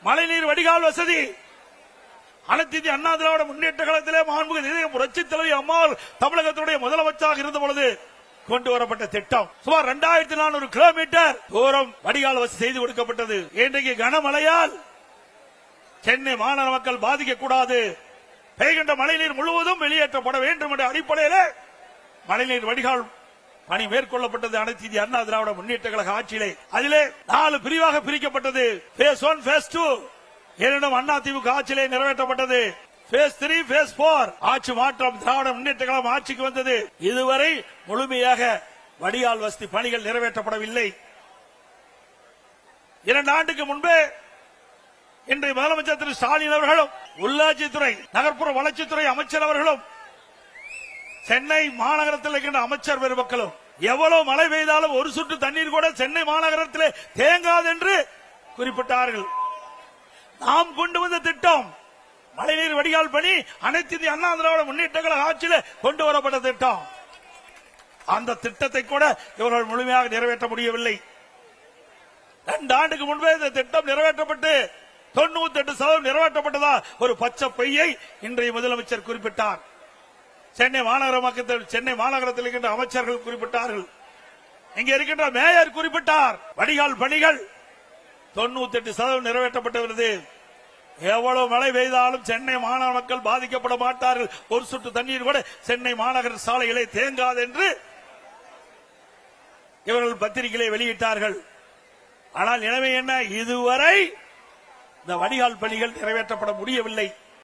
மழைநீர் வடிகால் வசதி அனைத்து இந்திய அண்ணா திராவிட முன்னேற்ற கழகத்திலே மாண்புமிகு புரட்சி தலைவி அம்மாள் தமிழகத்துடைய முதலமைச்சராக இருந்த பொழுது கொண்டு வரப்பட்ட திட்டம் சுமார் 2400 கிலோமீட்டர் தூரம் வடிகால் வசதி செய்து கொடுக்கப்பட்டது. இன்றைக்கு கனமழையால் சென்னை மாநகர மக்கள் பாதிக்க கூடாது, பெய்கின்ற மழைநீர் முழுவதும் வெளியேற்றப்பட வேண்டும் என்ற அடிப்படையில் மழைநீர் வடிகால் பணி மேற்கொள்ளப்பட்டது அனைத்து இந்திய அண்ணா திராவிட முன்னேற்ற கழக ஆட்சியிலே. அதிலே 4 பிரிவாக பிரிக்கப்பட்டது. பேஸ் 1 பேஸ் 2 இரண்டும் அண்ணா திமுக ஆட்சியிலே நிறைவேற்றப்பட்டது. பேஸ் 3 பேஸ் 4 ஆட்சி மாற்றம் திராவிட முன்னேற்ற கழகம் ஆட்சிக்கு வந்தது. இதுவரை முழுமையாக வடிகால் வசதி பணிகள் நிறைவேற்றப்படவில்லை. 2 ஆண்டுக்கு முன்பே இன்றைய முதலமைச்சர் திரு ஸ்டாலின் அவர்களும் உள்ளாட்சித்துறை நகர்ப்புற வளர்ச்சித்துறை அமைச்சர் அவர்களும் சென்னை மாநகரத்தில் இருக்கின்ற அமைச்சர் பெருமக்களும் எவ்வளவு மழை பெய்தாலும் ஒரு சொட்டு தண்ணீர் கூட சென்னை மாநகரத்திலே தேங்காது என்று குறிப்பிட்டார்கள். நாம் கொண்டு வந்த திட்டம் மழைநீர் வடிகால் பணி அனைத்து இந்திய அண்ணா திராவிட முன்னேற்ற கழக ஆட்சியிலே கொண்டு வரப்பட்ட திட்டம். அந்த திட்டத்தை கூட இவர்கள் முழுமையாக நிறைவேற்ற முடியவில்லை. 2 ஆண்டுக்கு முன்பே இந்த திட்டம் நிறைவேற்றப்பட்டு 98% நிறைவேற்றப்பட்டதா ஒரு பச்சை பொய்யை இன்றைய முதலமைச்சர் குறிப்பிட்டார். சென்னை மாநகரத்தில் இருக்கின்ற அமைச்சர்கள் குறிப்பிட்டார்கள், இங்கே இருக்கின்ற மேயர் குறிப்பிட்டார். வடிகால் பணிகள் 98% நிறைவேற்றப்பட்டுள்ளது. எவ்வளவு மழை பெய்தாலும் சென்னை மாநகர மக்கள் பாதிக்கப்பட மாட்டார்கள், ஒரு சொட்டு தண்ணீர் கூட சென்னை மாநகர சாலைகளை தேங்காது என்று இவர்கள் பத்திரிகைகளை வெளியிட்டார்கள். ஆனால் நிலைமை என்ன? இதுவரை இந்த வடிகால் பணிகள் நிறைவேற்றப்பட முடியவில்லை.